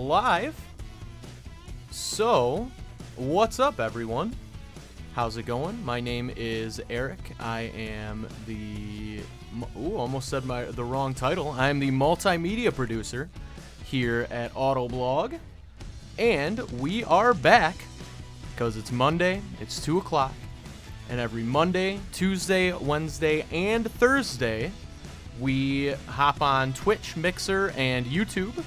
live. So, what's up, everyone? How's it going? My name is Eric. I am the... Ooh, almost said the wrong title. I am the multimedia producer here at Autoblog. And we are back because it's Monday, it's 2 o'clock. And every Monday, Tuesday, Wednesday, and Thursday, we hop on Twitch, Mixer, and YouTube.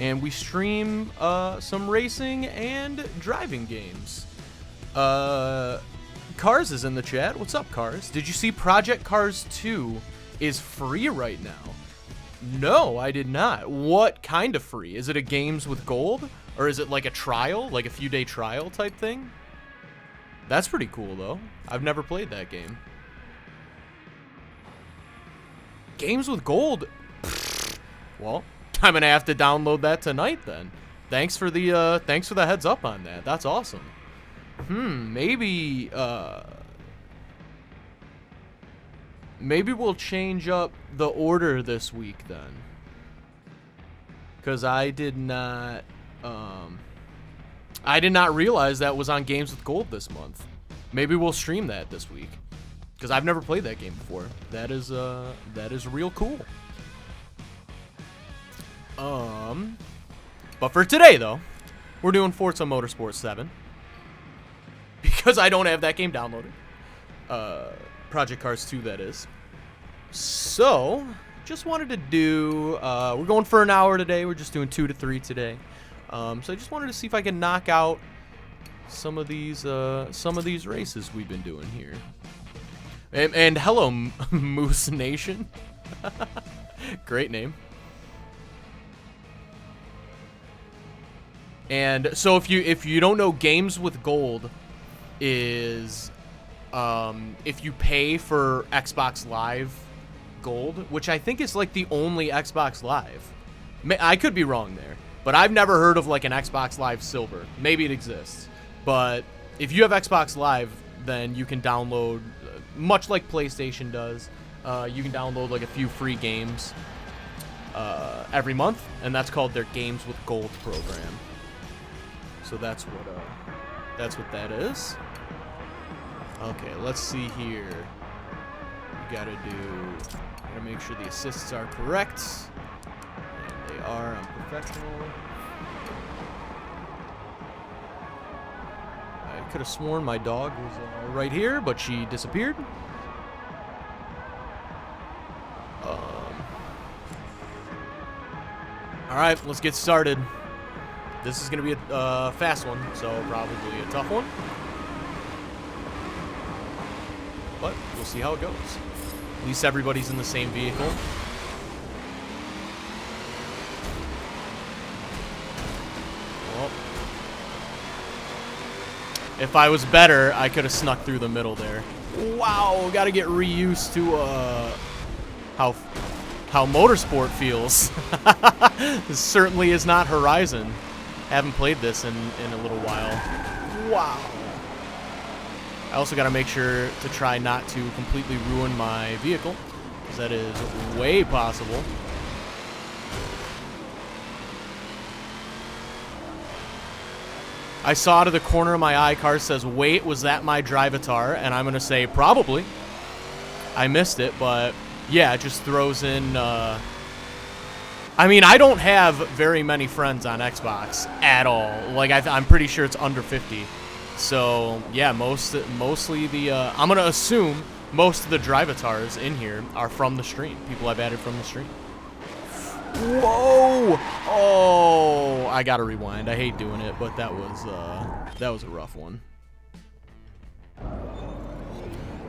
And we stream some racing and driving games. Cars is in the chat. What's up, Cars? Did you see Project Cars 2 is free right now? No, I did not. What kind of free? Is it a games with gold? Or is it like a trial? Like a few day trial type thing? That's pretty cool, though. I've never played that game. Games with gold? Well, I'm gonna have to download that tonight then. Thanks for the heads up on that. That's awesome. Maybe we'll change up the order this week then. Cause I did not realize that was on Games with Gold this month. Maybe we'll stream that this week. Cause I've never played that game before. That is real cool. But for today though, we're doing Forza Motorsport 7. Because I don't have that game downloaded. Project Cars 2, that is. So, just wanted to do... we're going for an hour today. We're just doing 2 to 3 today. So I just wanted to see if I can knock out some of these races we've been doing here. And hello, Moose Nation. Great name. And so if you don't know, Games with Gold is if you pay for Xbox Live Gold, which I think is like the only Xbox Live. I could be wrong there, but I've never heard of like an Xbox Live Silver. Maybe it exists, but if you have Xbox Live, then you can download, much like PlayStation does, you can download like a few free games every month, and that's called their Games with Gold program. So that's what that is. Okay, let's see here. We gotta make sure the assists are correct. And they are. I'm professional. I could have sworn my dog was right here, but she disappeared. Alright, let's get started. This is going to be a fast one, so probably a tough one. But we'll see how it goes. At least everybody's in the same vehicle. Well, if I was better, I could have snuck through the middle there. Wow, got to get reused to how motorsport feels. This certainly is not Horizon. Haven't played this in a little while. Wow. I also got to make sure to try not to completely ruin my vehicle, because that is way possible. I saw out of the corner of my eye, car says, wait, was that my Drivatar? And I'm going to say, probably. I missed it, but yeah, it just throws in... I mean, I don't have very many friends on Xbox at all. Like, I'm pretty sure it's under 50. So, yeah, mostly the... I'm going to assume most of the Drivatars in here are from the stream. People I've added from the stream. Whoa! Oh, I got to rewind. I hate doing it, but that was a rough one.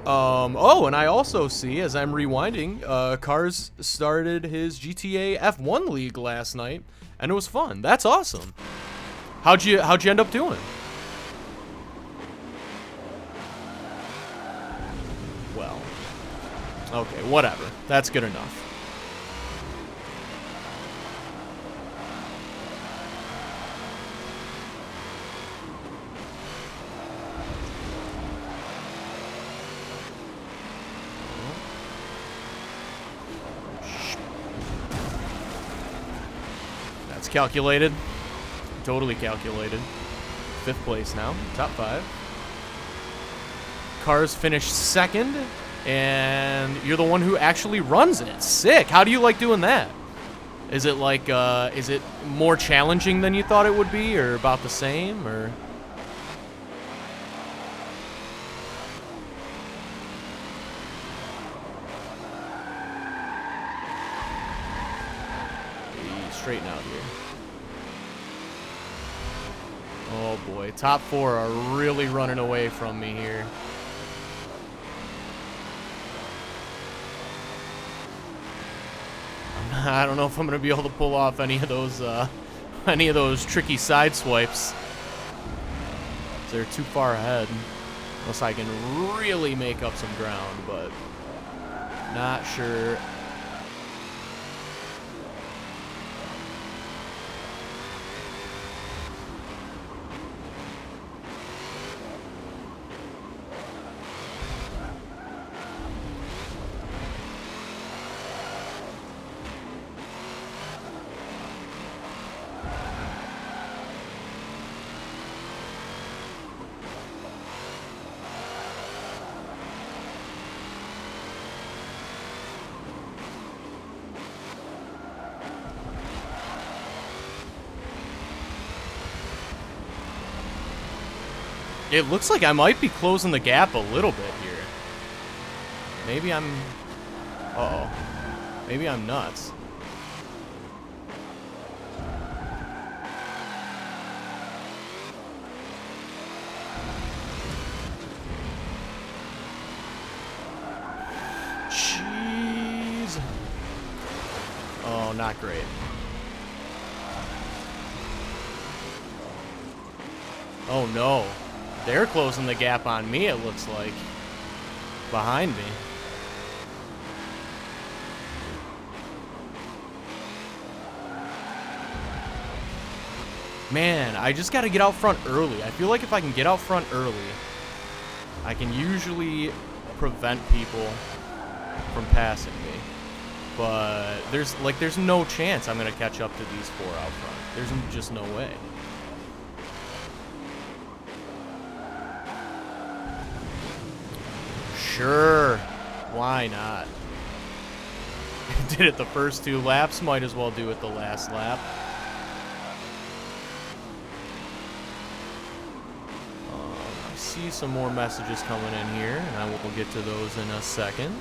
Oh, and I also see, as I'm rewinding, Cars started his GTA F1 League last night, and it was fun. That's awesome. How'd you end up doing? Well, okay, whatever. That's good enough. Calculated. Totally calculated. 5th place now. Top 5. Cars finished 2nd, and you're the one who actually runs it. Sick. How do you like doing that? Is it like, is it more challenging than you thought it would be, or about the same, or? Straighten out here. Oh boy, top 4 are really running away from me here. I don't know if I'm gonna be able to pull off any of those tricky side swipes. They're too far ahead. Unless I can really make up some ground, but not sure. It looks like I might be closing the gap a little bit here. Maybe I'm... Uh-oh. Maybe I'm nuts. Jeez. Oh, not great. Oh, no. They're closing the gap on me, it looks like. Behind me. Man, I just got to get out front early. I feel like if I can get out front early, I can usually prevent people from passing me. But there's no chance I'm going to catch up to these 4 out front. There's just no way. Sure. Why not? Did it the first 2 laps, might as well do it the last lap. I see some more messages coming in here, and I will get to those in a second.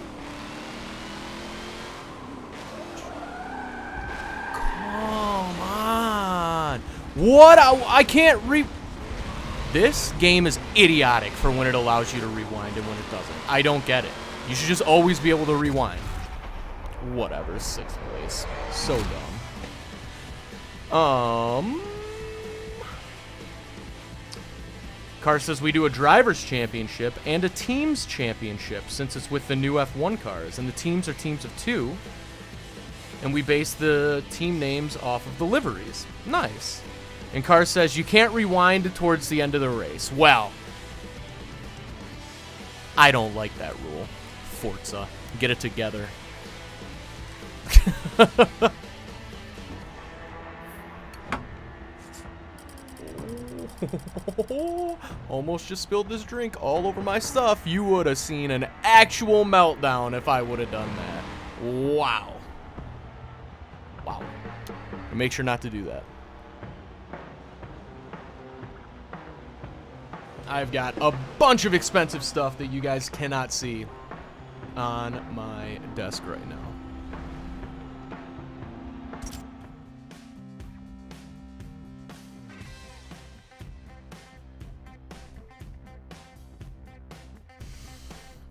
Come on. What? I can't This game is idiotic for when it allows you to rewind and when it doesn't. I don't get it. You should just always be able to rewind. Whatever, 6th place. So dumb. Car says we do a driver's championship and a team's championship since it's with the new F1 cars. And the teams are teams of 2. And we base the team names off of the liveries. Nice. And Car says you can't rewind towards the end of the race. Well, I don't like that rule. Forza, get it together. Almost just spilled this drink all over my stuff. You would have seen an actual meltdown if I would have done that. Wow. Wow. Make sure not to do that. I've got a bunch of expensive stuff that you guys cannot see on my desk right now.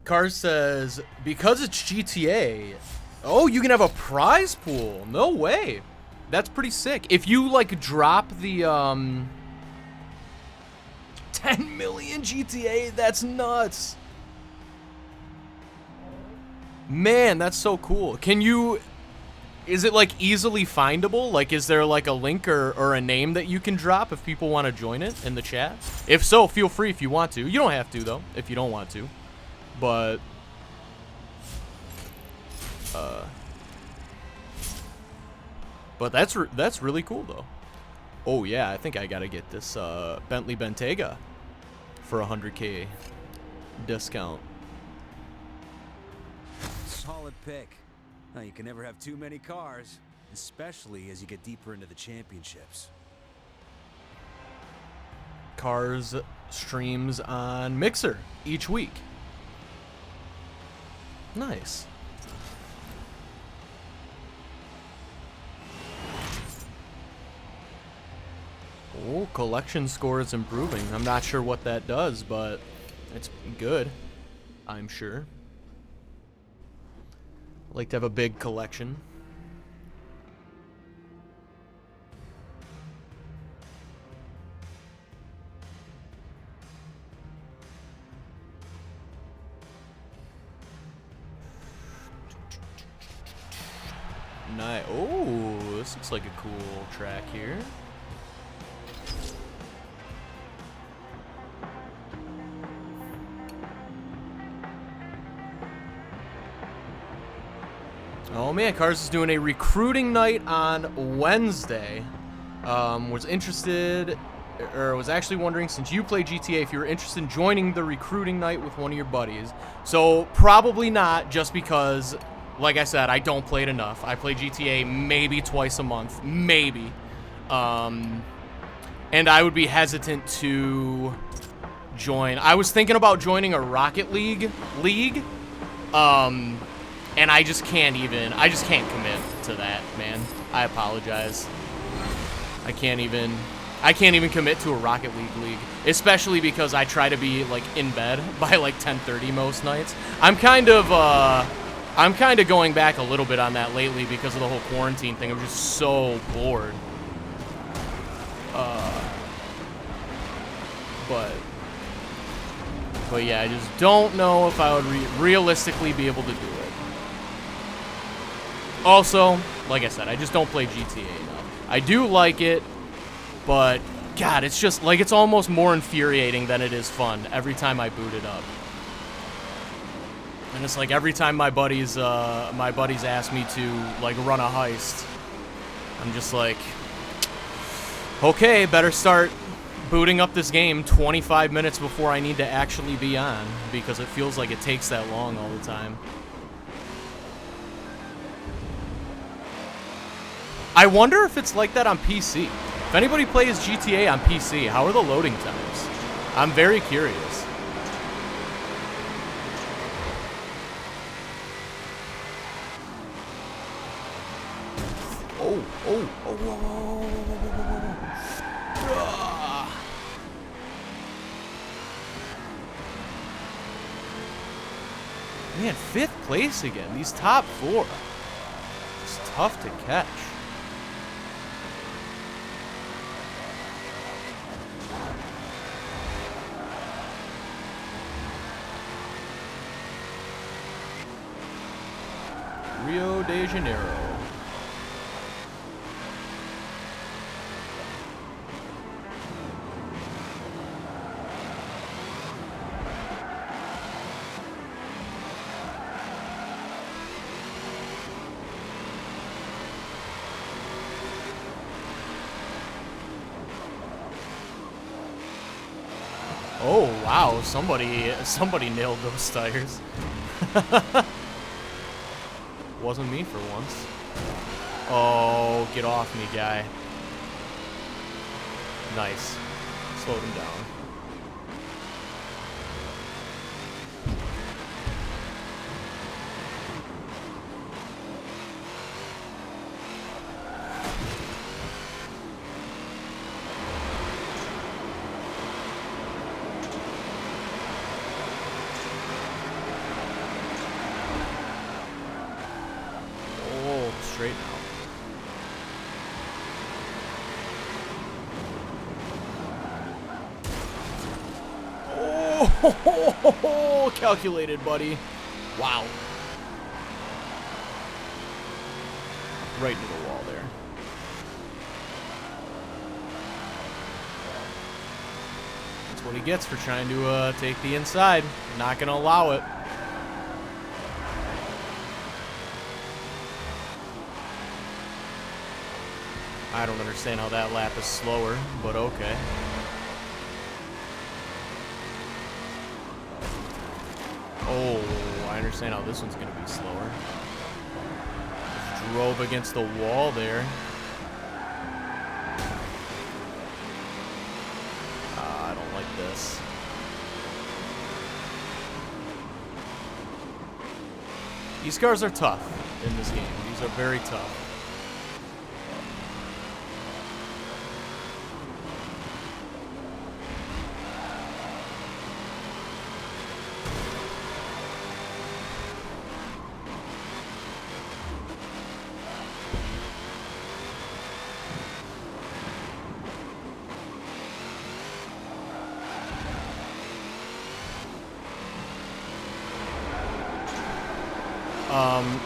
Cars says, because it's GTA, oh, you can have a prize pool. No way. That's pretty sick. If you, like, drop the, 10 million GTA, that's nuts. Man, that's so cool. Can you, is it like easily findable? Like, is there like a link or a name that you can drop if people want to join it in the chat? If so, feel free if you want to. You don't have to though, if you don't want to. But, that's really cool though. Oh, yeah, I think I got to get this Bentley Bentayga for 100K discount. Solid pick. Now, you can never have too many cars, especially as you get deeper into the championships. Cars streams on Mixer each week. Nice. Oh, collection score is improving. I'm not sure what that does, but it's good, I'm sure. Like to have a big collection. Nice. Oh, this looks like a cool track here. Oh man, Cars is doing a recruiting night on Wednesday. Was interested, or was actually wondering, since you play GTA, if you were interested in joining the recruiting night with one of your buddies. So probably not, just because, like I said, I don't play it enough. I play GTA maybe twice a month, maybe. And I would be hesitant to join. I was thinking about joining a Rocket League. And I just can't commit to that, man. I apologize. I can't even commit to a Rocket League, especially because I try to be like in bed by like 10:30 most nights. I'm kind of going back a little bit on that lately because of the whole quarantine thing. I'm just so bored. But yeah, I just don't know if I would realistically be able to do it. Also, like I said, I just don't play GTA enough. I do like it, but God, it's just like, it's almost more infuriating than it is fun every time I boot it up. And it's like every time my buddies ask me to like run a heist, I'm just like, okay, better start booting up this game 25 minutes before I need to actually be on, because it feels like it takes that long all the time. I wonder if it's like that on PC. If anybody plays GTA on PC, how are the loading times? I'm very curious. Man, 5th place again. These top 4. It's tough to catch. Rio de Janeiro. Oh wow, somebody nailed those tires. Wasn't me for once. Oh, get off me, guy. Nice. Slowed him down. Straight now. Oh, calculated, buddy. Wow. Right into the wall there. That's what he gets for trying to take the inside. Not gonna allow it. I don't understand how that lap is slower, but okay. Oh, I understand how this one's going to be slower. Just drove against the wall there. I don't like this. These cars are tough in this game. These are very tough.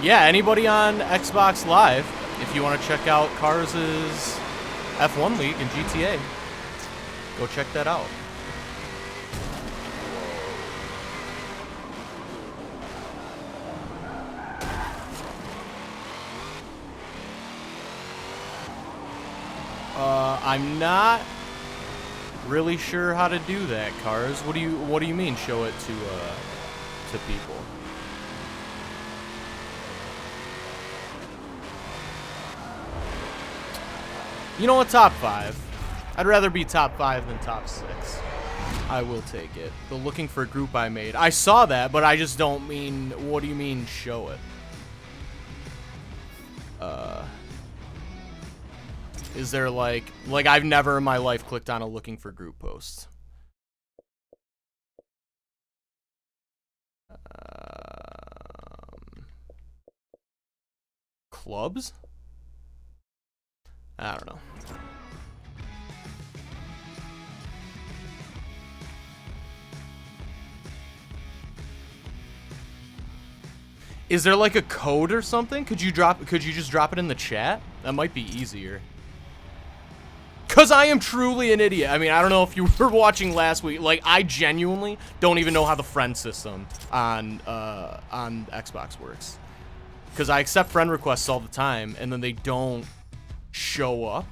Yeah, anybody on Xbox Live, if you want to check out Cars' F1 League in GTA, go check that out. I'm not really sure how to do that, Cars. What do you mean show it to people? You know what, top 5. I'd rather be top 5 than top 6. I will take it. The looking for a group I made. I saw that, but I just don't mean, what do you mean show it? Is there like I've never in my life clicked on a looking for group post. Clubs? I don't know. Is there like a code or something? Could you just drop it in the chat? That might be easier. Cause I am truly an idiot. I mean, I don't know if you were watching last week. Like, I genuinely don't even know how the friend system on Xbox works. Cause I accept friend requests all the time, and then they don't show up.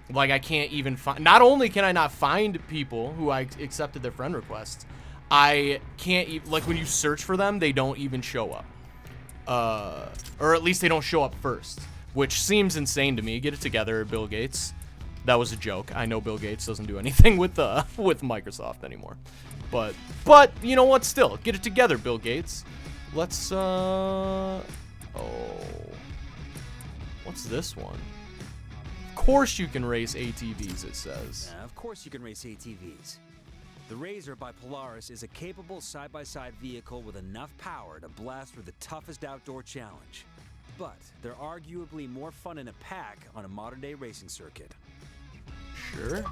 Like, I can't even find. Not only can I not find people who I accepted their friend requests, I can't even, like, when you search for them, they don't even show up. Or at least they don't show up first, which seems insane to me. Get it together, Bill Gates. That was a joke. I know Bill Gates doesn't do anything with Microsoft anymore. But you know what? Still, get it together, Bill Gates. Let's oh, what's this one? Of course you can race ATVs, it says. Of course you can race ATVs. The Razor by Polaris is a capable side-by-side vehicle with enough power to blast through the toughest outdoor challenge. But they're arguably more fun in a pack on a modern-day racing circuit. Sure.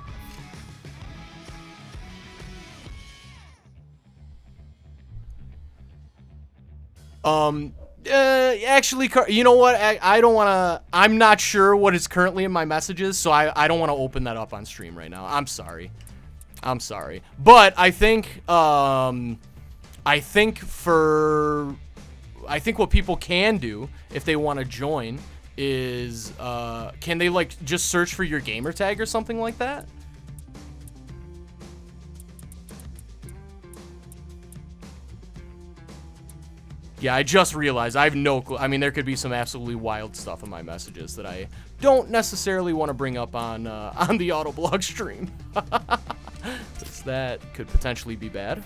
Actually, you know what? I don't want to. I'm not sure what is currently in my messages, so I don't want to open that up on stream right now. I'm sorry. But I think what people can do if they want to join is can they like just search for your gamer tag or something like that? Yeah, I just realized I have no clue. I mean, there could be some absolutely wild stuff in my messages that I don't necessarily want to bring up on the Autoblog stream. That could potentially be bad.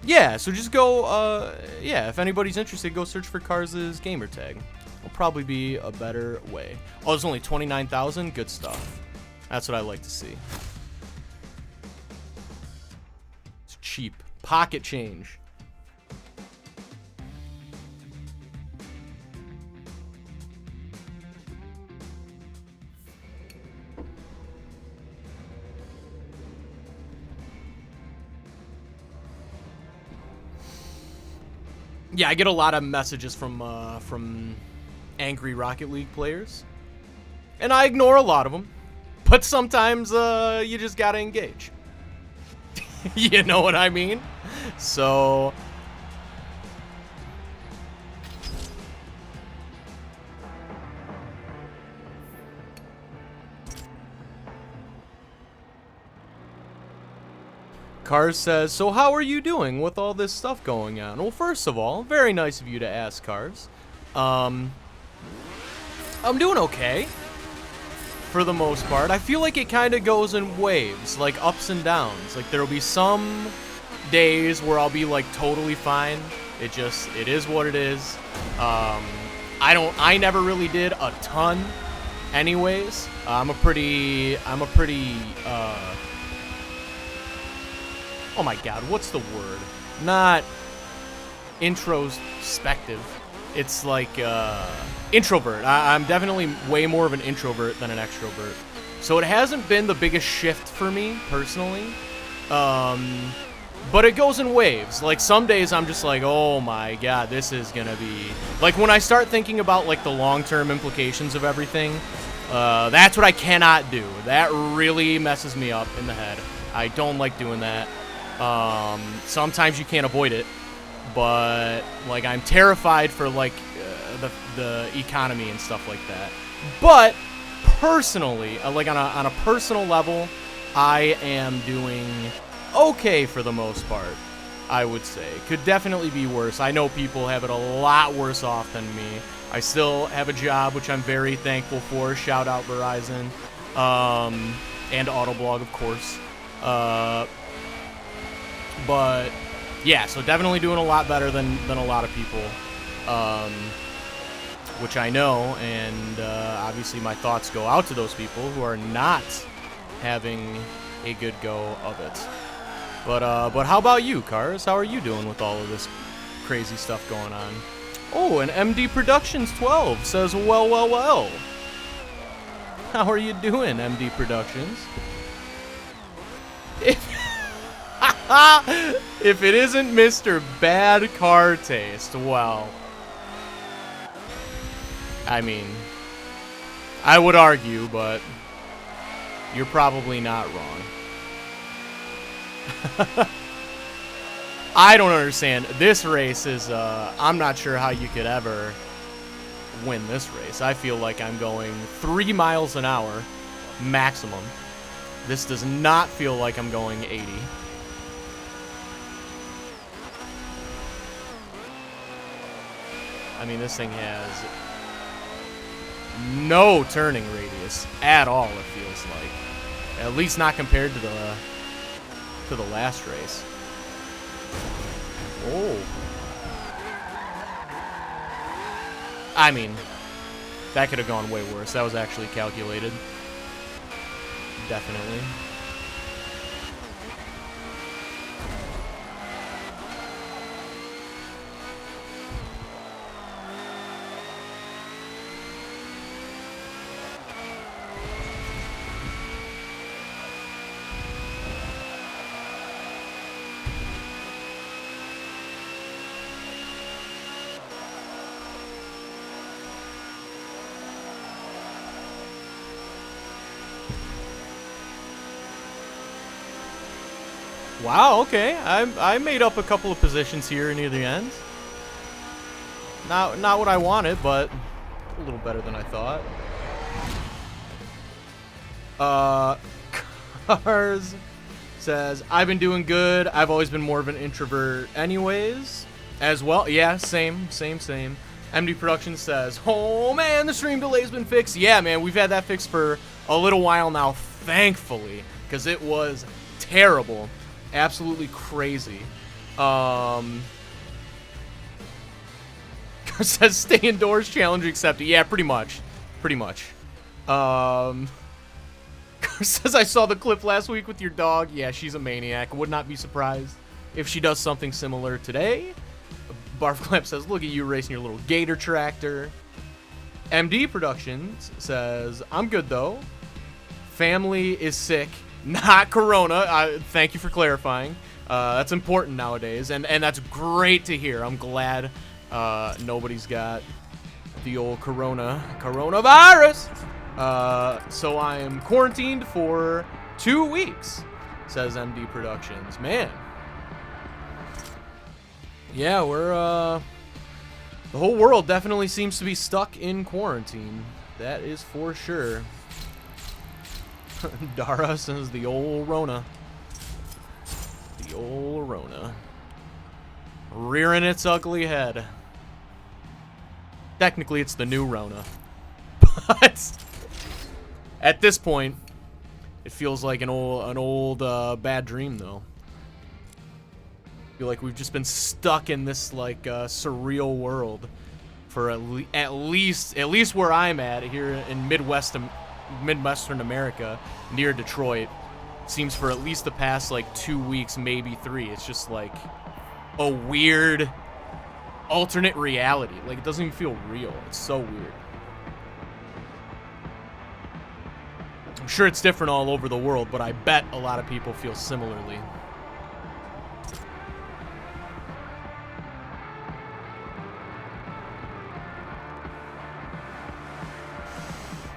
Yeah, so just go, yeah, if anybody's interested, go search for Cars' gamer tag. Will probably be a better way. Oh, there's only 29,000? Good stuff. That's what I like to see. It's cheap. Pocket change. Yeah, I get a lot of messages from angry Rocket League players, and I ignore a lot of them. But sometimes you just gotta engage. You know what I mean? So Cars says, so how are you doing with all this stuff going on? Well, first of all, very nice of you to ask, Cars. I'm doing okay, for the most part. I feel like it kind of goes in waves, like ups and downs. Like, there'll be some days where I'll be, like, totally fine. It is what it is. I never really did a ton anyways. I'm a pretty, oh my god, what's the word? Not introspective. It's like, introvert. I'm definitely way more of an introvert than an extrovert. So it hasn't been the biggest shift for me, personally. But it goes in waves. Like, some days I'm just like, oh my god, this is gonna be... Like, when I start thinking about, like, the long-term implications of everything, that's what I cannot do. That really messes me up in the head. I don't like doing that. Sometimes you can't avoid it. But, like, I'm terrified for, like, the economy and stuff like that. But, personally, like, on a personal level, I am doing okay for the most part, I would say. Could definitely be worse. I know people have it a lot worse off than me. I still have a job, which I'm very thankful for. Shout out Verizon. And Autoblog, of course. But... yeah, so definitely doing a lot better than a lot of people, which I know, and obviously my thoughts go out to those people who are not having a good go of it. But how about you, Cars? How are you doing with all of this crazy stuff going on? Oh, and MD Productions 12 says, well. How are you doing, MD Productions? If it isn't Mr. Bad Car Taste, well, I mean, I would argue, but you're probably not wrong. I don't understand. This race is, I'm not sure how you could ever win this race. I feel like I'm going 3 miles an hour maximum. This does not feel like I'm going 80. I mean, this thing has no turning radius at all, it feels like. At least not compared to the last race. Oh. I mean, that could have gone way worse. That was actually calculated. Definitely. Wow, okay. I made up a couple of positions here near the end. Not what I wanted, but a little better than I thought. Cars says, I've been doing good. I've always been more of an introvert anyways. As well. Yeah, same. MD Productions says, oh man, the stream delay's been fixed. Yeah, man, we've had that fixed for a little while now, thankfully, because it was terrible. Absolutely crazy. Says stay indoors, challenge accepted. Yeah, pretty much. Says I saw the clip last week with your dog. Yeah, she's a maniac. Would not be surprised if she does something similar today. Barfclamp says, look at you racing your little gator tractor. MD Productions says, I'm good though. Family is sick. Not Corona. Thank you for clarifying. That's important nowadays, and that's great to hear. I'm glad nobody's got the old coronavirus. So I am quarantined for 2 weeks, says MD Productions. Man. Yeah, we're the whole world definitely seems to be stuck in quarantine. That is for sure. Dara says the old Rona. The The old Rona. Rearing its ugly head. Technically, it's the new Rona. But at this point, it feels like an old bad dream, though. I feel like we've just been stuck in this like surreal world for at least where I'm at here in Midwestern America, near Detroit. Seems for at least the past like 2 weeks, maybe 3. It's just like a weird alternate reality. Like, it doesn't even feel real. It's so weird. I'm sure it's different all over the world, but I bet a lot of people feel similarly.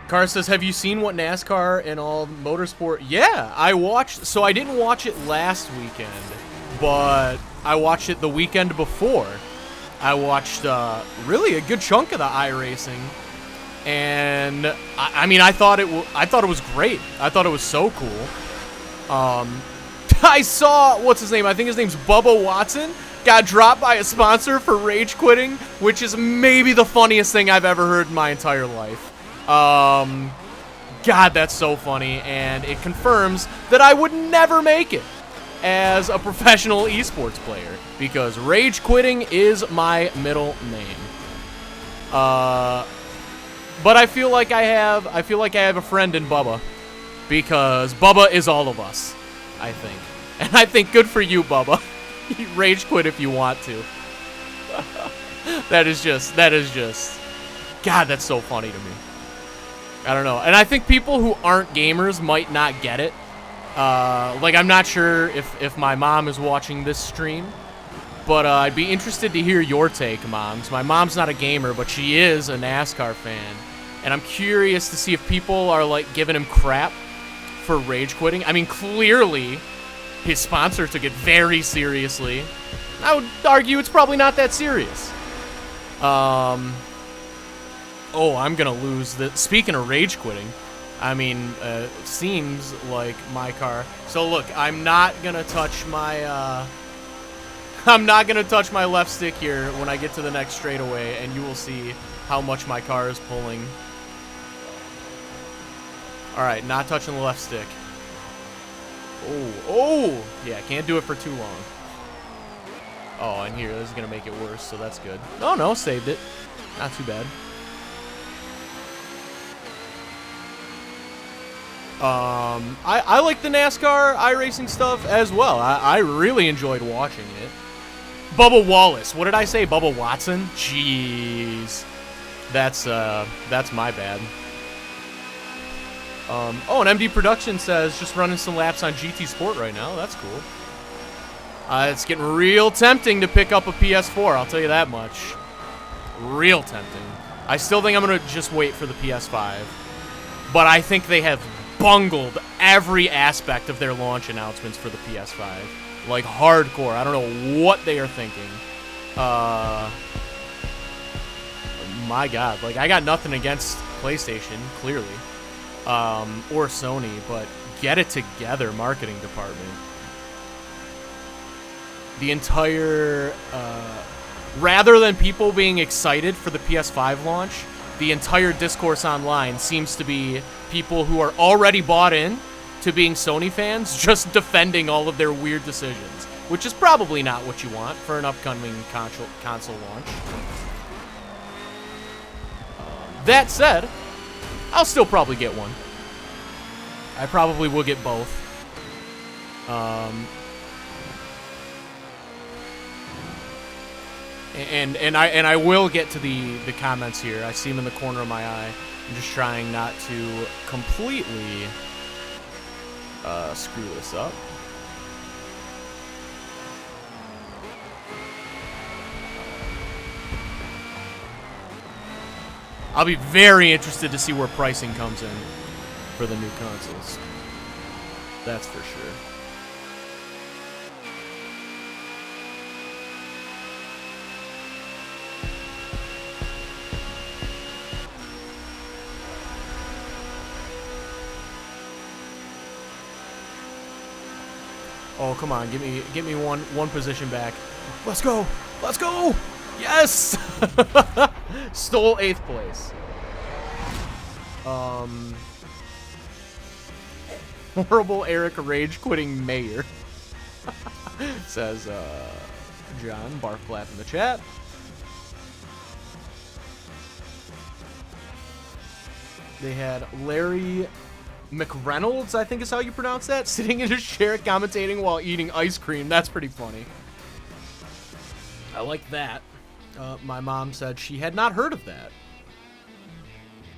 Car says, have you seen what NASCAR and all motorsport? Yeah, I watched. So I didn't watch it last weekend, but I watched it the weekend before. I watched really a good chunk of the iRacing, and I mean, I thought it was great. I thought it was so cool. I saw, what's his name? I think his name's Bubba Watson. Got dropped by a sponsor for rage quitting, which is maybe the funniest thing I've ever heard in my entire life. God, that's so funny, and it confirms that I would never make it as a professional esports player, because rage quitting is my middle name. But I feel like I have a friend in Bubba, because Bubba is all of us, I think. And I think good for you, Bubba. You rage quit if you want to. That is just, God, that's so funny to me. I don't know. And I think people who aren't gamers might not get it. Like, I'm not sure if my mom is watching this stream, but I'd be interested to hear your take, Moms. My mom's not a gamer, but she is a NASCAR fan. And I'm curious to see if people are, like, giving him crap for rage quitting. I mean, clearly, his sponsor took it very seriously. I would argue it's probably not that serious. Oh, I'm gonna lose the. Speaking of rage quitting, I mean, seems like my car. So look, I'm not gonna touch my. I'm not gonna touch my left stick here when I get to the next straightaway, and you will see how much my car is pulling. All right, not touching the left stick. Oh, yeah, can't do it for too long. Oh, and here, this is gonna make it worse, so that's good. Oh no, saved it. Not too bad. I like the NASCAR iRacing stuff as well. I really enjoyed watching it. Bubba Wallace. What did I say? Bubba Watson? Jeez. That's my bad. Oh, and MD Production says just running some laps on GT Sport right now. That's cool. It's getting real tempting to pick up a PS4, I'll tell you that much. Real tempting. I still think I'm going to just wait for the PS5. But I think they have bungled every aspect of their launch announcements for the PS5. Like, hardcore. I don't know what they are thinking. My God. Like, I got nothing against PlayStation, clearly. Or Sony, but get it together, marketing department. The entire, rather than people being excited for the PS5 launch, the entire discourse online seems to be people who are already bought in to being Sony fans just defending all of their weird decisions, which is probably not what you want for an upcoming console launch. That said, I'll still probably get one. I probably will get both. And I will get to the comments here. I see them in the corner of my eye. I'm just trying not to completely screw this up. I'll be very interested to see where pricing comes in for the new consoles. That's for sure. Oh, come on, get me one position back. Let's go. Let's go. Yes. Stole 8th place. Horrible Eric rage quitting mayor. Says John Barfclap in the chat. They had Larry McReynolds, I think is how you pronounce that, sitting in his chair commentating while eating ice cream. That's pretty funny. I like that. My mom said she had not heard of that.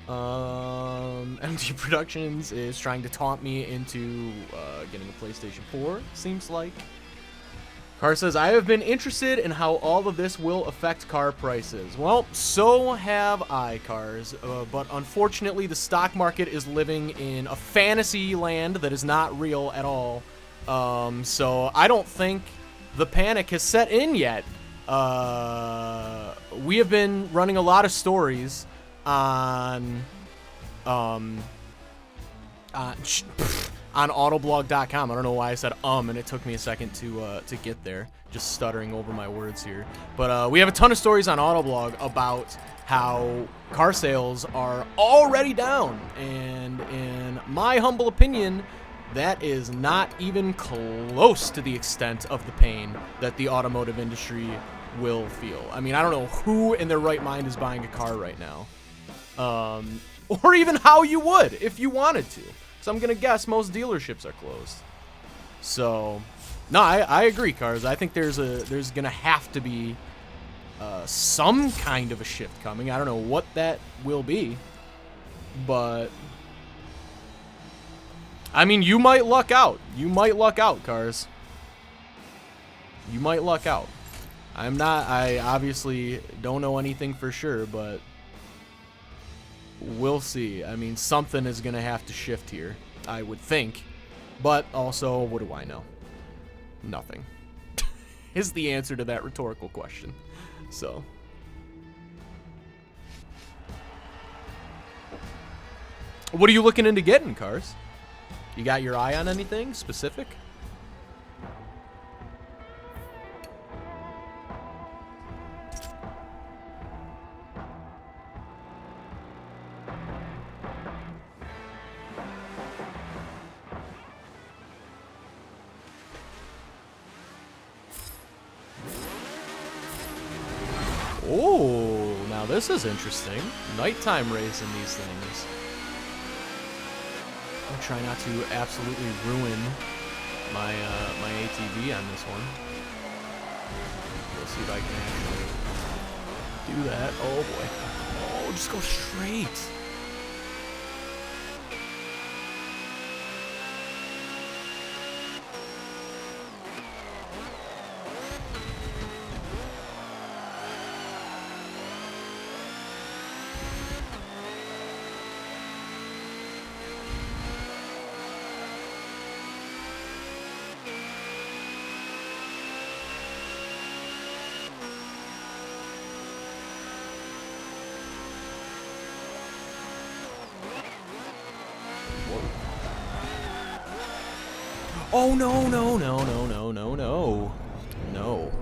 MT Productions is trying to taunt me into getting a PlayStation 4, seems like. Car says, I have been interested in how all of this will affect car prices. Well, so have I, Cars. But unfortunately, the stock market is living in a fantasy land that is not real at all. So I don't think the panic has set in yet. We have been running a lot of stories on Autoblog.com. I don't know why I said and it took me a second to get there. Just stuttering over my words here. But we have a ton of stories on Autoblog about how car sales are already down. And in my humble opinion, that is not even close to the extent of the pain that the automotive industry will feel. I mean, I don't know who in their right mind is buying a car right now. Or even how you would if you wanted to. So I'm going to guess most dealerships are closed. So, no, I agree, Cars. I think there's going to have to be some kind of a shift coming. I don't know what that will be. But, I mean, you might luck out. You might luck out, Cars. You might luck out. I obviously don't know anything for sure, but we'll see. I mean, something is going to have to shift here, I would think. But also, what do I know? Nothing. Is the answer to that rhetorical question. So. What are you looking into getting, Cars? You got your eye on anything specific? Oh, now this is interesting. Nighttime racing these things. I'll try not to absolutely ruin my my ATV on this one. We'll see if I can actually do that. Oh boy. Oh, just go straight. Oh, no, no, no, no, no, no, no. No.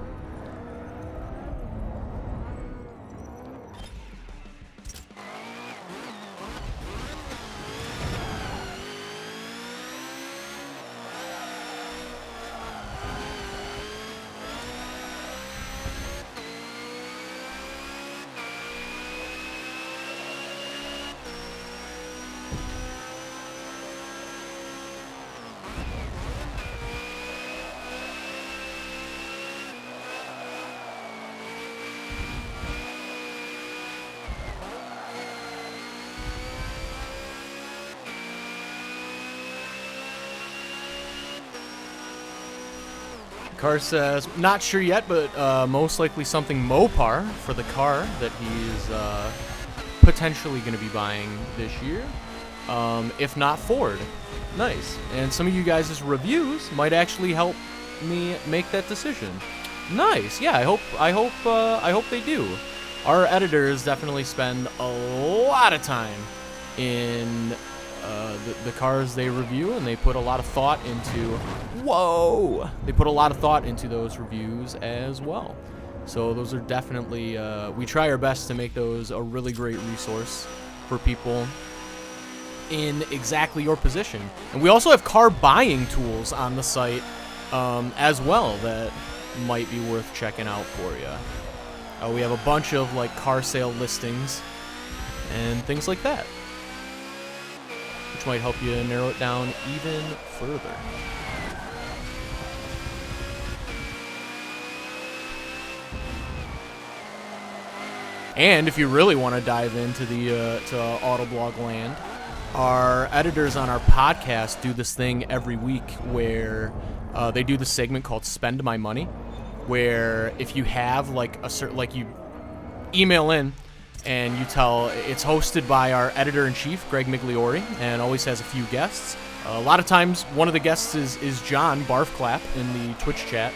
Car says, not sure yet, but most likely something Mopar for the car that he's potentially going to be buying this year. If not Ford. Nice. And some of you guys' reviews might actually help me make that decision. Nice. Yeah, I hope they do. Our editors definitely spend a lot of time in the cars they review, and they put a lot of thought into. Whoa! They put a lot of thought into those reviews as well. So those are definitely. We try our best to make those a really great resource for people in exactly your position. And we also have car buying tools on the site as well that might be worth checking out for you. We have a bunch of like car sale listings and things like that, which might help you narrow it down even further. And if you really want to dive into the to Autoblog land, our editors on our podcast do this thing every week where they do the segment called Spend My Money, where if you have like a certain, like you email in and you tell, it's hosted by our editor-in-chief, Greg Migliori, and always has a few guests. A lot of times one of the guests is John Barfclap in the Twitch chat.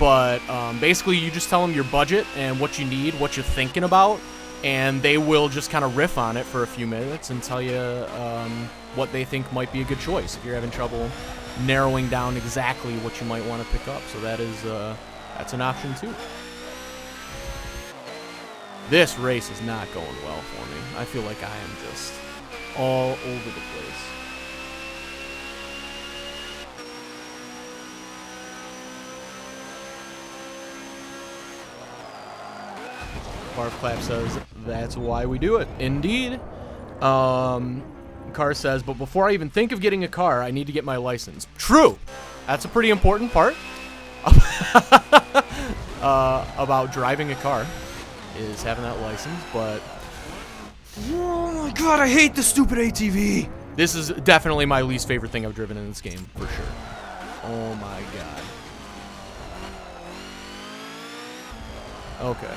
But basically, you just tell them your budget and what you need, what you're thinking about, and they will just kind of riff on it for a few minutes and tell you what they think might be a good choice if you're having trouble narrowing down exactly what you might want to pick up. So that is that's an option too. This race is not going well for me. I feel like I am just all over the place. Barfclap says, that's why we do it. Indeed. Car says, but before I even think of getting a car, I need to get my license. True. That's a pretty important part about driving a car, is having that license, but... Oh my god, I hate the stupid ATV! This is definitely my least favorite thing I've driven in this game, for sure. Oh my god. Okay.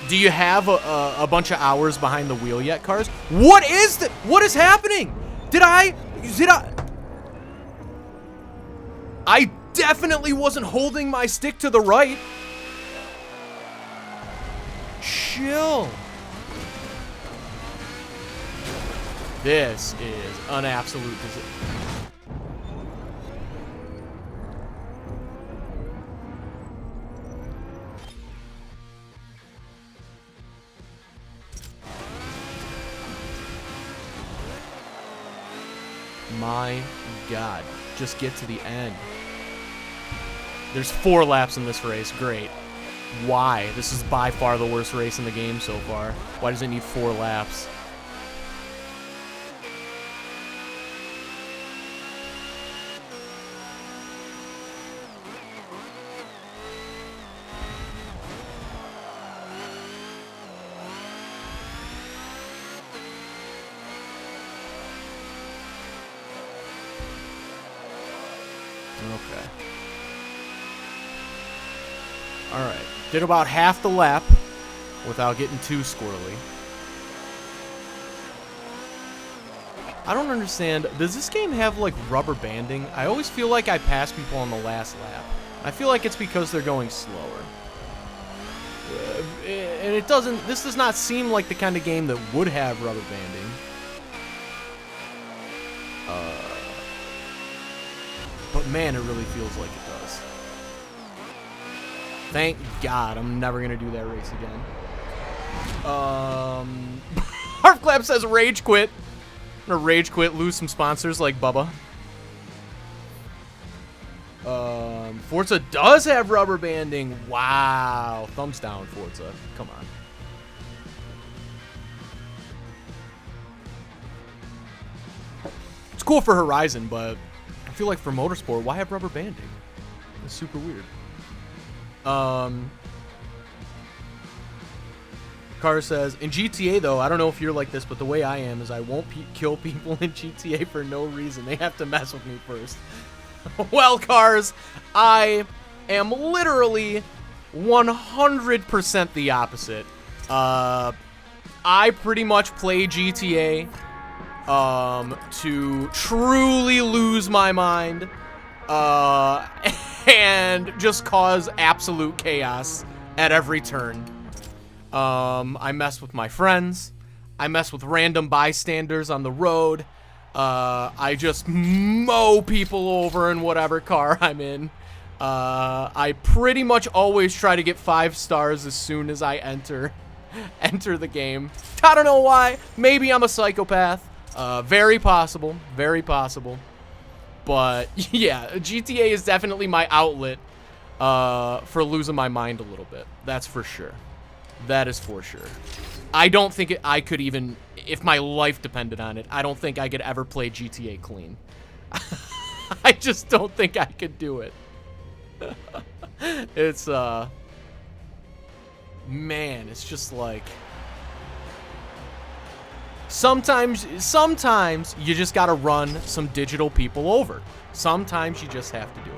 Do you have a bunch of hours behind the wheel yet, cars? What is that? What is happening? Did I definitely wasn't holding my stick to the right. Chill. This is an absolute disaster. My god, just get to the end. There's 4 laps in this race. Great. Why? This is by far the worst race in the game so far. Why does it need 4 laps? Okay. Alright. Did about half the lap without getting too squirrely. I don't understand. Does this game have, like, rubber banding? I always feel like I pass people on the last lap. I feel like it's because they're going slower. And it doesn't... This does not seem like the kind of game that would have rubber banding. But man, it really feels like it does. Thank God I'm never going to do that race again. Harfclap says rage quit. I'm going to rage quit, lose some sponsors like Bubba. Forza does have rubber banding. Wow. Thumbs down, Forza. Come on. It's cool for Horizon, but I feel like for Motorsport, why have rubber banding? It's super weird. Car says, in GTA though, I don't know if you're like this, but the way I am is I won't kill people in GTA for no reason. They have to mess with me first. Well, Cars, I am literally 100% the opposite. I pretty much play GTA to truly lose my mind and just cause absolute chaos at every turn. I mess with my friends. I mess with random bystanders on the road. I just mow people over in whatever car I'm in. I pretty much always try to get 5 stars as soon as I enter the game. I don't know why. Maybe I'm a psychopath. Very possible. Very possible. But yeah, GTA is definitely my outlet for losing my mind a little bit. That's for sure. That is for sure. I don't think I could even, if my life depended on it, I don't think I could ever play GTA clean. I just don't think I could do it. It's, man, it's just like, sometimes you just gotta run some digital people over. Sometimes you just have to do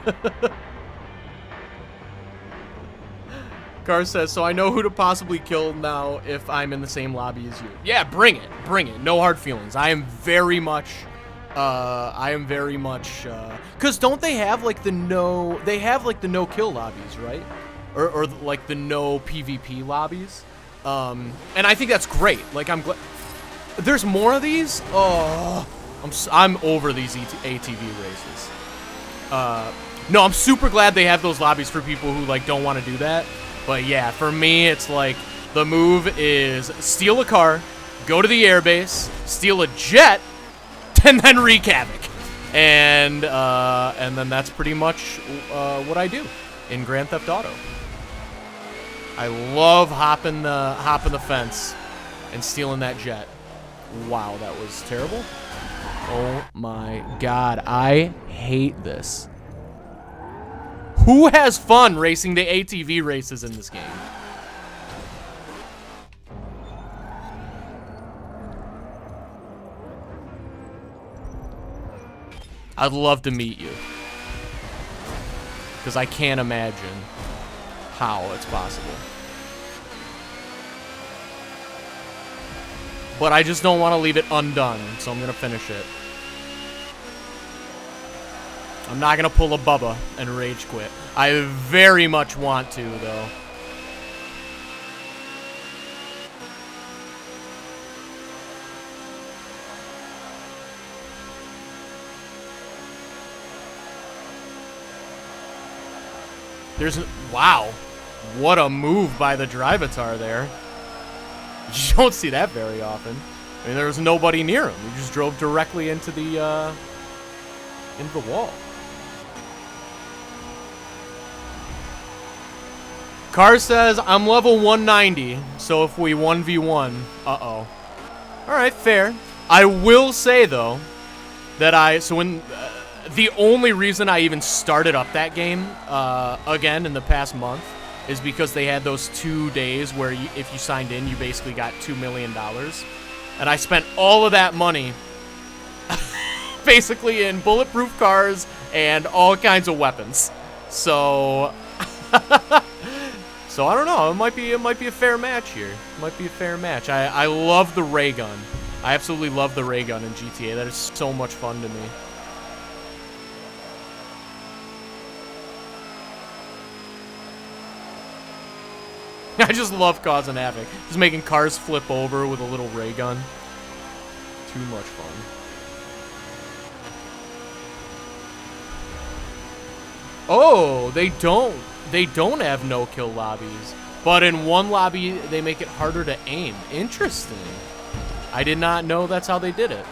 it. Car says, so I know who to possibly kill now if I'm in the same lobby as you. Yeah, bring it. Bring it. No hard feelings. I am very much, because don't they have like the no kill lobbies, right? Or like the no PvP lobbies. And I think that's great. Like, I'm glad there's more of these. Oh, I'm over these ATV races. No, I'm super glad they have those lobbies for people who like don't want to do that. But yeah, for me, it's like the move is steal a car, go to the airbase, steal a jet, and then wreak havoc. And then that's pretty much what I do in Grand Theft Auto. I love hopping the fence and stealing that jet. Wow, that was terrible. Oh my god, I hate this. Who has fun racing the ATV races in this game? I'd love to meet you. Because I can't imagine how it's possible. But I just don't want to leave it undone, so I'm going to finish it. I'm not going to pull a Bubba and rage quit. I very much want to, though. Wow. What a move by the Drivatar there. You don't see that very often. I mean, there was nobody near him. He just drove directly into the wall. Car says, I'm level 190, so if we 1v1, uh-oh. Alright, fair. I will say, though, that the only reason I even started up that game, again, in the past month, is because they had those 2 days where if you signed in, you basically got $2 million. And I spent all of that money, basically in bulletproof cars and all kinds of weapons. So... So I don't know. It might be a fair match here. It might be a fair match. I love the ray gun. I absolutely love the ray gun in GTA. That is so much fun to me. I just love causing havoc. Just making cars flip over with a little ray gun. Too much fun. Oh, they don't have no-kill lobbies. But in one lobby, they make it harder to aim. Interesting. I did not know that's how they did it.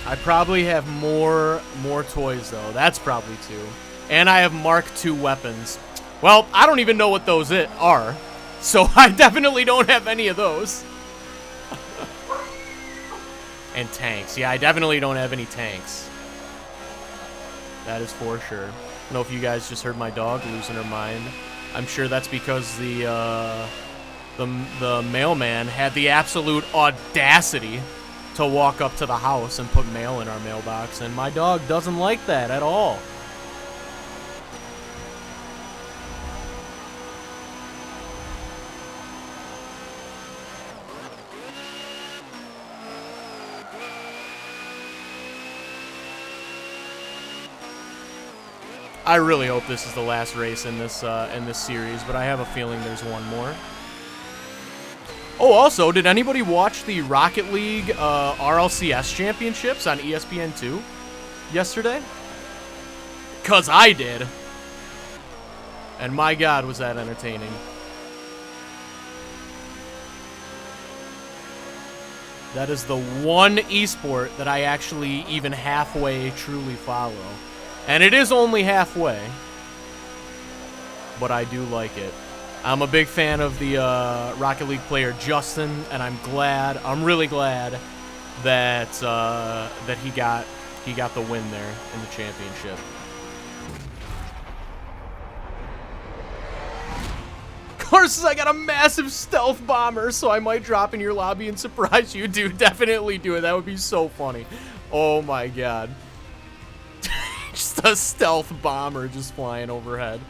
I probably have more toys, though. That's probably 2. And I have Mark II weapons. Well, I don't even know what those are. So I definitely don't have any of those. And tanks. Yeah, I definitely don't have any tanks. That is for sure. I don't know if you guys just heard my dog losing her mind. I'm sure that's because the mailman had the absolute audacity to walk up to the house and put mail in our mailbox, and my dog doesn't like that at all. I really hope this is the last race in this series, but I have a feeling there's one more. Oh, also, did anybody watch the Rocket League RLCS championships on ESPN2 yesterday? 'Cause I did. And my God, was that entertaining. That is the one esport that I actually even halfway truly follow. And it is only halfway, but I do like it. I'm a big fan of the Rocket League player Justin, and I'm really glad that that he got the win there in the championship. Car says I got a massive stealth bomber, so I might drop in your lobby and surprise you. Dude, definitely do it. That would be so funny. Oh my God. Just a stealth bomber just flying overhead.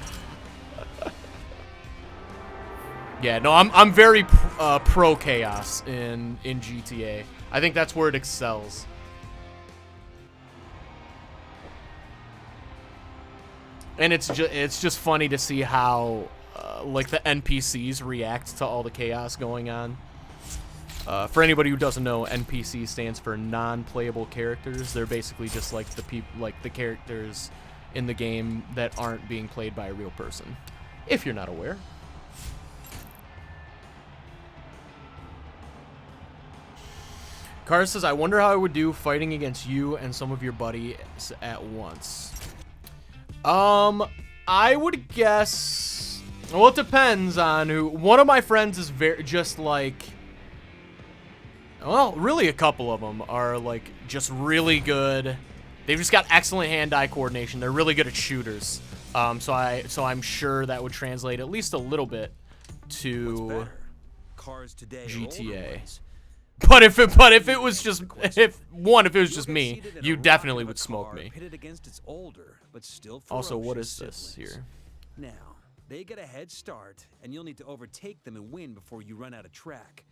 Yeah, no, I'm very pro chaos in GTA. I think that's where it excels. And it's just funny to see how like the NPCs react to all the chaos going on. For anybody who doesn't know, NPC stands for non-playable characters. They're basically just like the characters in the game that aren't being played by a real person. If you're not aware. Car says, I wonder how I would do fighting against you and some of your buddies at once. I would guess, well, it depends on who. One of my friends is just like, well, really a couple of them are like just really good. They've just got excellent hand-eye coordination. They're really good at shooters. So I'm sure that would translate at least a little bit to Cars today GTA. But if it was just me, you definitely would smoke me. Also, what is this here? Now, they get a head start, and you'll need to overtake them and win before you run out of track.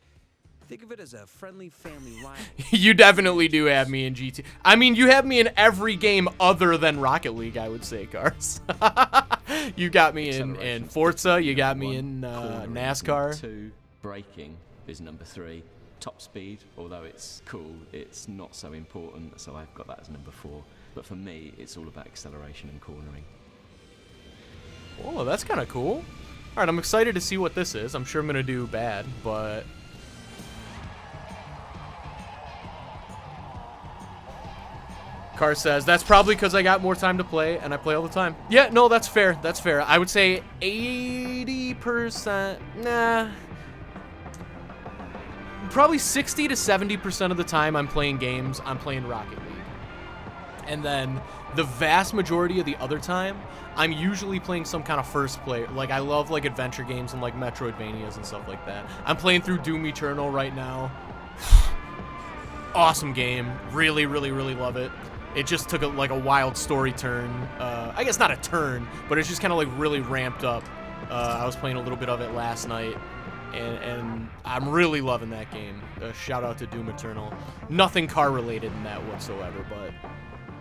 Think of it as a friendly family rivalry. You definitely do have me in GT. I mean, you have me in every game other than Rocket League, I would say, Cars. You got me in Forza. You got me in NASCAR. 2, braking is number 3. Top speed, although it's cool, it's not so important, so I've got that as number 4. But for me, it's all about acceleration and cornering. Oh, that's kind of cool. All right, I'm excited to see what this is. I'm sure I'm going to do bad, but... Car says, that's probably because I got more time to play, and I play all the time. Yeah, no, that's fair. That's fair. I would say 80%, nah... Probably 60 to 70% of the time I'm playing games, I'm playing Rocket League. And then the vast majority of the other time, I'm usually playing some kind of first player. Like, I love, like, adventure games and, like, Metroidvanias and stuff like that. I'm playing through Doom Eternal right now. Awesome game. Really, really, really love it. It just took, like, a wild story turn. I guess not a turn, but it's just kind of, like, really ramped up. I was playing a little bit of it last night. And I'm really loving that game. Shout out to Doom Eternal. Nothing car related in that whatsoever, but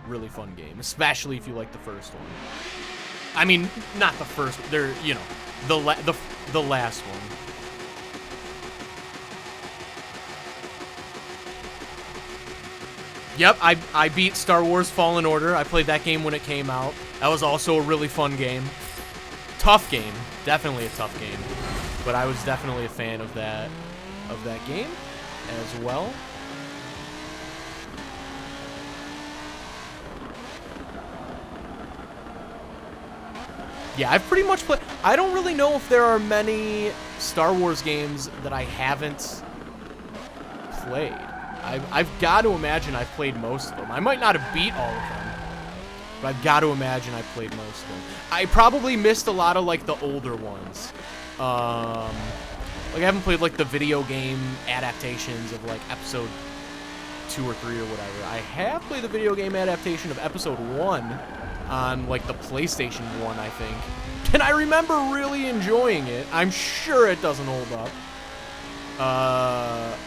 really fun game, especially if you like the first one. I mean, not the first. They're, you know, the last one. Yep, I beat Star Wars Fallen Order. I played that game when it came out. That was also a really fun game. Tough game, definitely a tough game. But I was definitely a fan of that game as well. Yeah, I've pretty much played. I don't really know if there are many Star Wars games that I haven't played. I've got to imagine I've played most of them. I might not have beat all of them, but I've got to imagine I played most of them. I probably missed a lot of like the older ones. Like I haven't played like the video game adaptations of like episode 2 or 3 or whatever. I have played the video game adaptation of episode 1 on like the PlayStation 1, I think. And I remember really enjoying it. I'm sure it doesn't hold up.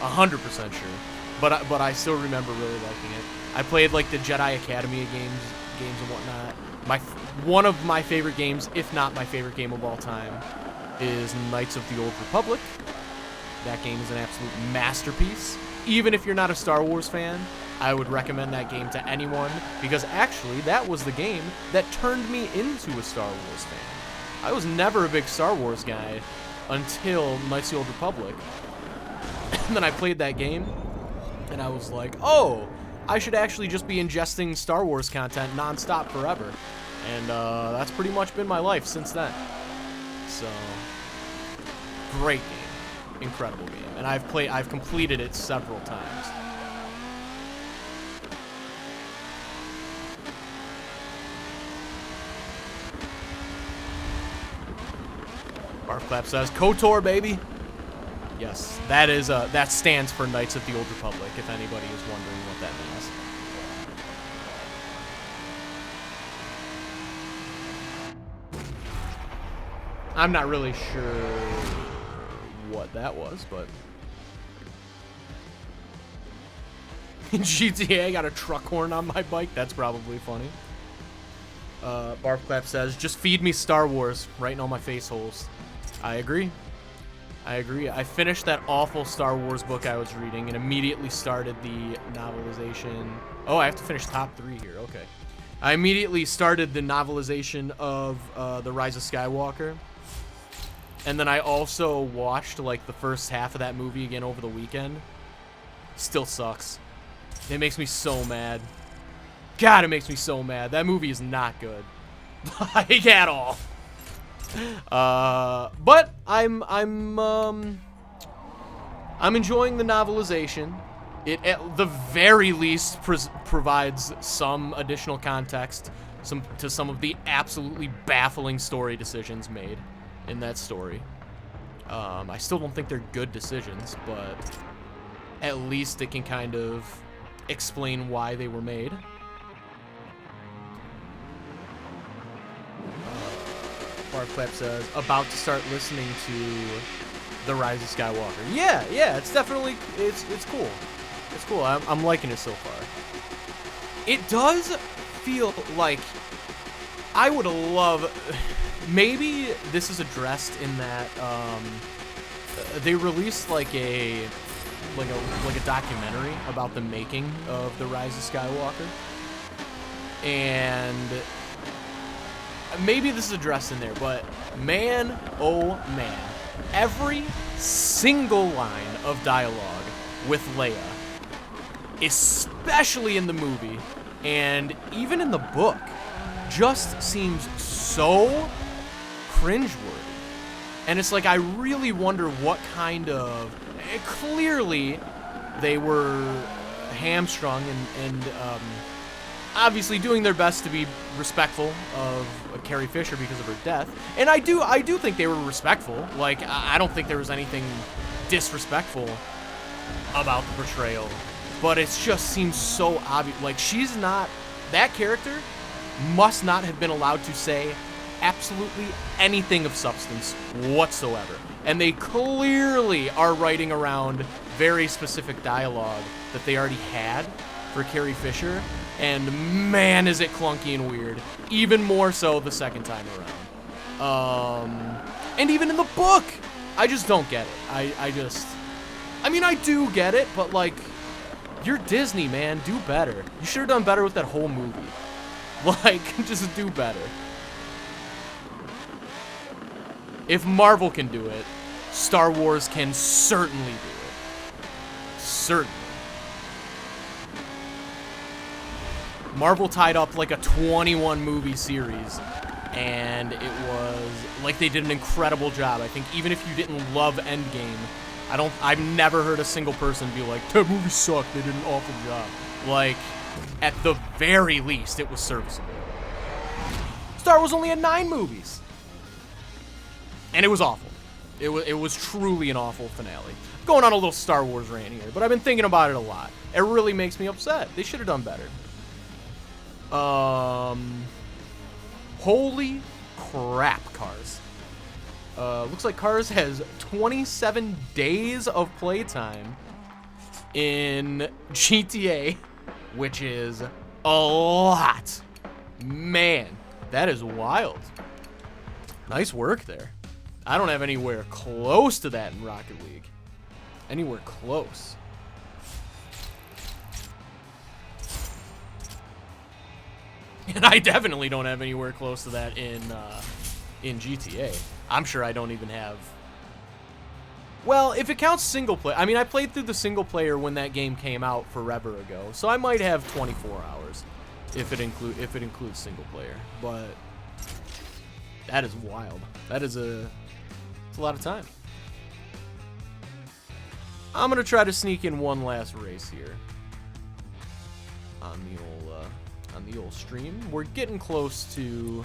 100% sure. But I still remember really liking it. I played like the Jedi Academy games and whatnot. One of my favorite games, if not my favorite game of all time, is Knights of the Old Republic. That game is an absolute masterpiece. Even if you're not a Star Wars fan, I would recommend that game to anyone, because actually that was the game that turned me into a Star Wars fan. I was never a big Star Wars guy until Knights of the Old Republic. And then I played that game, and I was like, oh, I should actually just be ingesting Star Wars content nonstop forever. And that's pretty much been my life since then. So, great game. Incredible game. And I've completed it several times. Barfclap says, KOTOR, baby. Yes, that stands for Knights of the Old Republic, if anybody is wondering what that means. I'm not really sure what that was, but in GTA, I got a truck horn on my bike. That's probably funny. Barfclap says, just feed me Star Wars right in all my face holes. I agree. I finished that awful Star Wars book I was reading and immediately started the novelization. Oh, I have to finish top 3 here. Okay. I immediately started the novelization of The Rise of Skywalker. And then I also watched like the first half of that movie again over the weekend. Still sucks. It makes me so mad. God, it makes me so mad. That movie is not good. Like, at all. But I'm enjoying the novelization. It at the very least provides some additional context to some of the absolutely baffling story decisions made in that story. I still don't think they're good decisions, but at least it can kind of explain why they were made. Barfclap says, about to start listening to The Rise of Skywalker. Yeah, it's definitely, it's cool. It's cool. I'm liking it so far. It does feel like I would love, maybe this is addressed in that they released like a documentary about the making of The Rise of Skywalker. And maybe this is addressed in there, but man, oh man, every single line of dialogue with Leia, especially in the movie and even in the book, just seems so cringeworthy. And it's like, I really wonder what kind of, clearly they were hamstrung and obviously doing their best to be respectful of Carrie Fisher because of her death. And I do think they were respectful. Like, I don't think there was anything disrespectful about the portrayal. But it just seems so obvious. Like, she's not, that character must not have been allowed to say absolutely anything of substance whatsoever. And they clearly are writing around very specific dialogue that they already had for Carrie Fisher. And man, is it clunky and weird. Even more so the second time around. And even in the book, I just don't get it. I mean, I do get it, but like, you're Disney, man. Do better. You should have done better with that whole movie. Like, just do better. If Marvel can do it, Star Wars can certainly do it. Certainly. Marvel tied up like a 21 movie series, and it was like they did an incredible job. I think even if you didn't love Endgame, I've never heard a single person be like, that movie sucked, they did an awful job. Like, at the very least, it was serviceable. Star Wars only had 9 movies. And it was awful. It was truly an awful finale. Going on a little Star Wars rant here, but I've been thinking about it a lot. It really makes me upset. They should have done better. Holy crap, Cars. Looks like Cars has 27 days of playtime in GTA, which is a lot. Man, That is wild. Nice work there. I don't have anywhere close to that in Rocket League. Anywhere close. And I definitely don't have anywhere close to that in GTA. I'm sure I don't even have... Well, if it counts single player... I mean, I played through the single player when that game came out forever ago. So I might have 24 hours if it includes single player. But that is wild. That is it's a lot of time. I'm going to try to sneak in one last race here on the old stream. We're getting close to...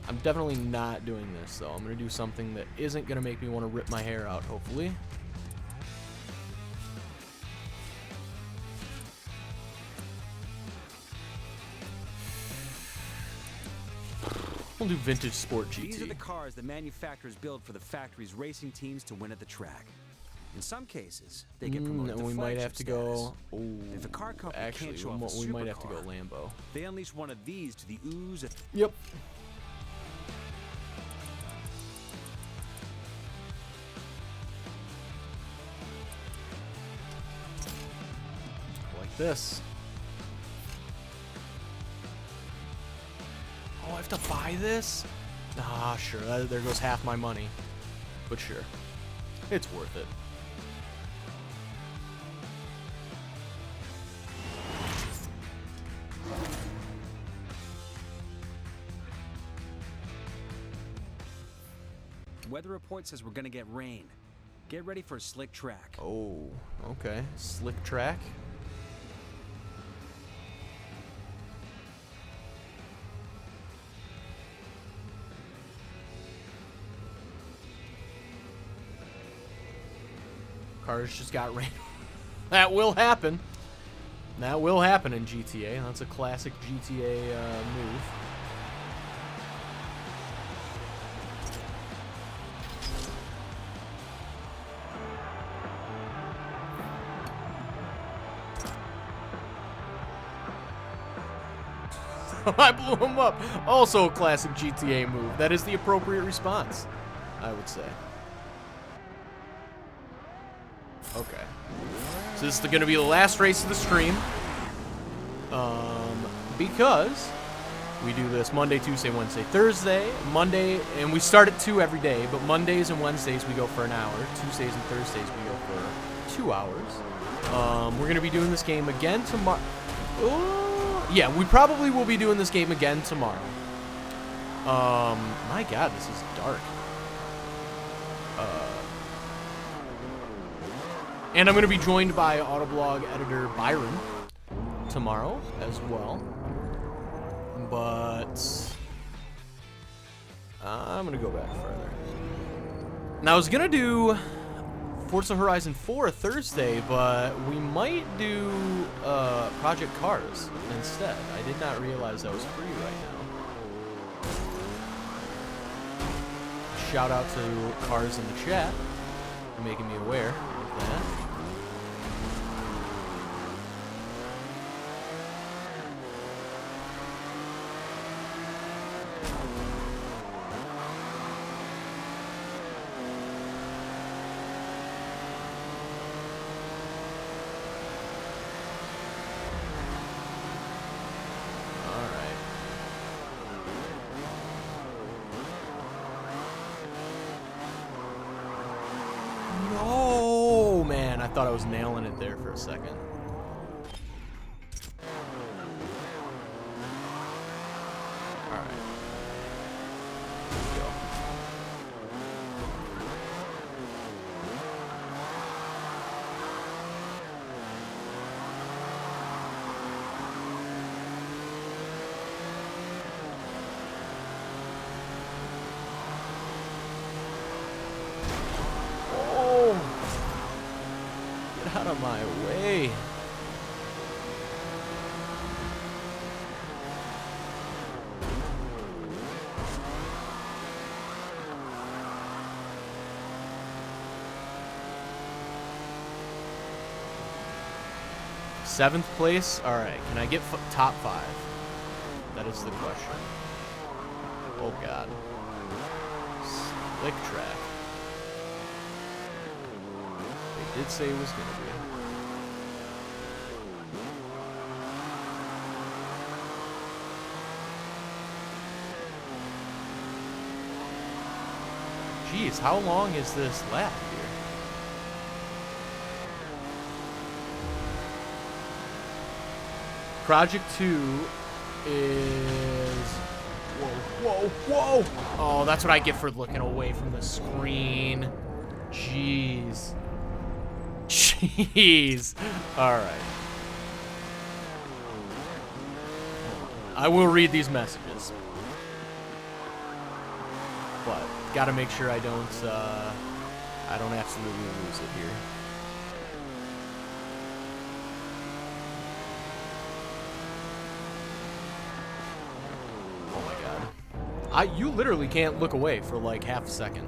I'm definitely not doing this, though. I'm going to do something that isn't going to make me want to rip my hair out, hopefully. We'll do Vintage Sport GT. These are the cars the manufacturers build for the factory's racing teams to win at the track. In some cases, they get promoted to we might have to go. If a car company can't show off a we might have to supercar, go Lambo. they unleash one of these to the ooze. Yep. Like this. Oh, I have to buy this? Ah, sure. There goes half my money. But sure. It's worth it. Weather report says we're gonna get rain. Get ready for a slick track. Oh, okay. Slick track. Cars just got rain. That will happen. That will happen in GTA. That's a classic GTA move. I blew him up. Also a classic GTA move. That is the appropriate response, I would say. Okay. So this is going to be the last race of the stream. Because we do this Monday, Tuesday, Wednesday, Thursday. Monday, and we start at 2 every day, but Mondays and Wednesdays we go for an hour. Tuesdays and Thursdays we go for 2 hours. We're going to be doing this game again tomorrow. Yeah, we probably will be doing this game again tomorrow. My God, this is dark. And I'm going to be joined by Autoblog editor Byron tomorrow as well. But I'm going to go back further. Now, I was going to do Forza Horizon 4 Thursday, but we might do Project Cars instead. I did not realize that was free right now. Shout out to Cars in the chat for making me aware of that. I thought I was nailing it there for a second. Alright. Let's go. Out of my way. Seventh place? Alright, can I get top 5? That is the question. Oh, God. Slick track. They did say it was going to be. Jeez, how long is this lap here? Project 2 is... Whoa, whoa, whoa! Oh, that's what I get for looking away from the screen. Jeez. Jeez. Alright. I will read these messages. But gotta make sure I don't absolutely lose it here. Oh my God. You literally can't look away for like half a second.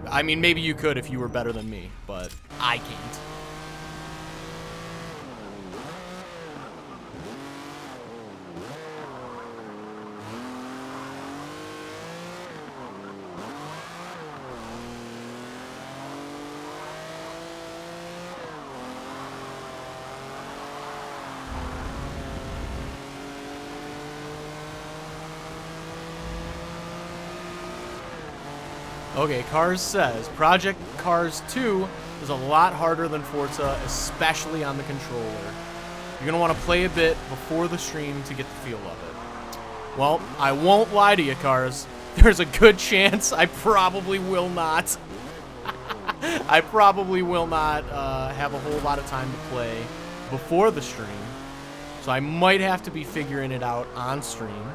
I mean, maybe you could if you were better than me, but I can't. Okay, Cars says, Project Cars 2 is a lot harder than Forza, especially on the controller. You're going to want to play a bit before the stream to get the feel of it. Well, I won't lie to you, Cars. There's a good chance I probably will not. I probably will not have a whole lot of time to play before the stream. So I might have to be figuring it out on stream.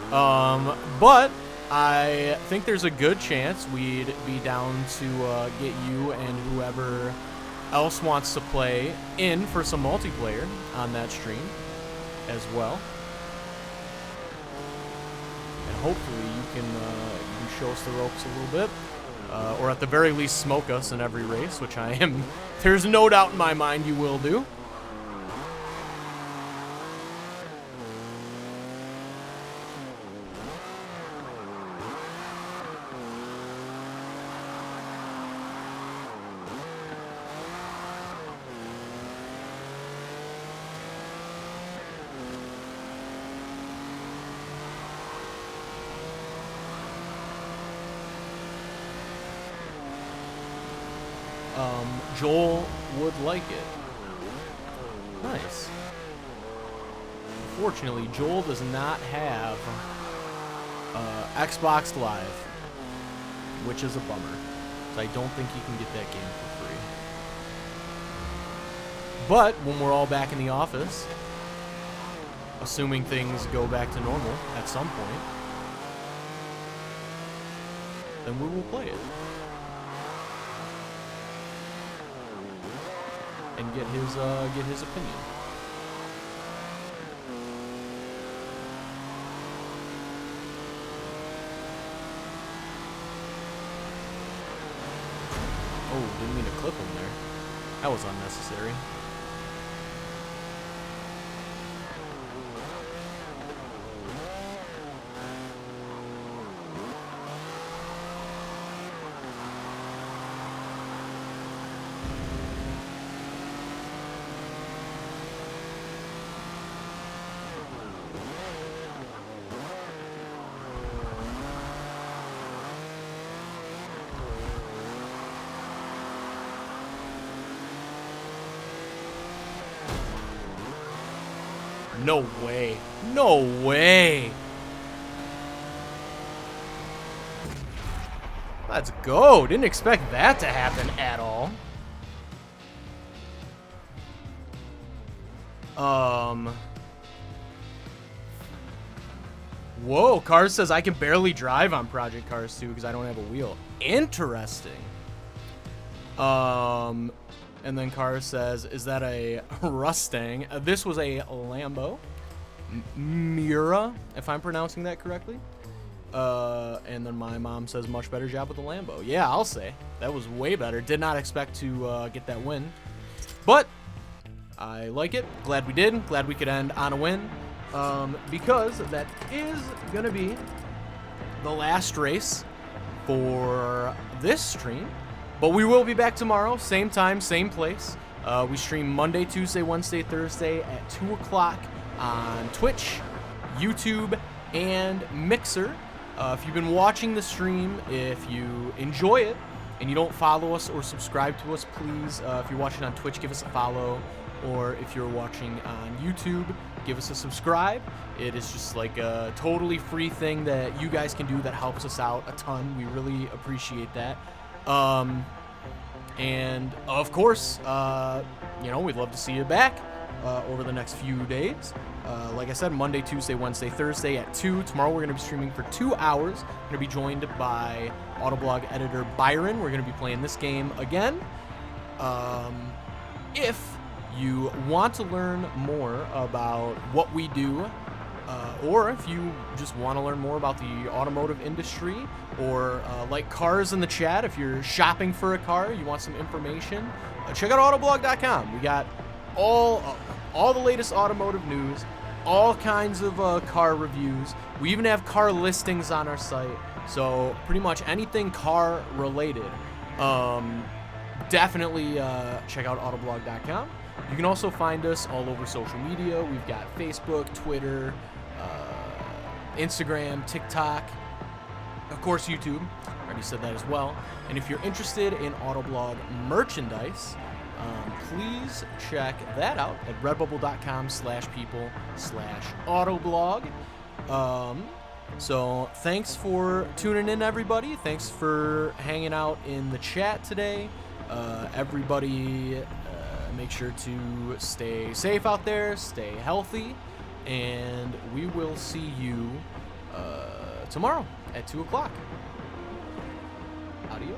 But I think there's a good chance we'd be down to get you and whoever else wants to play in for some multiplayer on that stream as well. And hopefully you can show us the ropes a little bit. Or at the very least smoke us in every race, which I am, there's no doubt in my mind you will do. Joel would like it. Nice. Unfortunately, Joel does not have Xbox Live, which is a bummer. So I don't think he can get that game for free. But when we're all back in the office, assuming things go back to normal at some point, then we will play it. And get his opinion. Oh, didn't mean to clip him there. That was unnecessary. No way. No way. Let's go. Didn't expect that to happen at all. Whoa, Cars says I can barely drive on Project Cars 2 because I don't have a wheel. Interesting. And then Cars says, is that a Mustang? This was a Lambo. Mura, if I'm pronouncing that correctly. And then my mom says, much better job with the Lambo. Yeah, I'll say. That was way better. Did not expect to get that win. But I like it. Glad we did. Glad we could end on a win. Because that is going to be the last race for this stream. But we will be back tomorrow, same time, same place. We stream Monday, Tuesday, Wednesday, Thursday at 2 o'clock on Twitch, YouTube, and Mixer. If you've been watching the stream, if you enjoy it and you don't follow us or subscribe to us, please, if you're watching on Twitch, give us a follow. Or if you're watching on YouTube, give us a subscribe. It is just like a totally free thing that you guys can do that helps us out a ton. We really appreciate that. And of course, we'd love to see you back over the next few days. Like I said, Monday, Tuesday, Wednesday, Thursday at 2. Tomorrow we're going to be streaming for 2 hours. We're going to be joined by Autoblog editor Byron. We're going to be playing this game again. If you want to learn more about what we do, or if you just want to learn more about the automotive industry, or like cars in the chat, if you're shopping for a car, you want some information, check out autoblog.com. We got all the latest automotive news, all kinds of car reviews. We even have car listings on our site, so pretty much anything car related. Definitely check out autoblog.com. You can also find us all over social media. We've got Facebook, Twitter, Instagram, TikTok, of course YouTube. I already said that as well. And if you're interested in Autoblog merchandise, please check that out at redbubble.com/people/autoblog. So thanks for tuning in, everybody. Thanks for hanging out in the chat today. Everybody, make sure to stay safe out there, stay healthy, and we will see you tomorrow at 2 o'clock. Adios.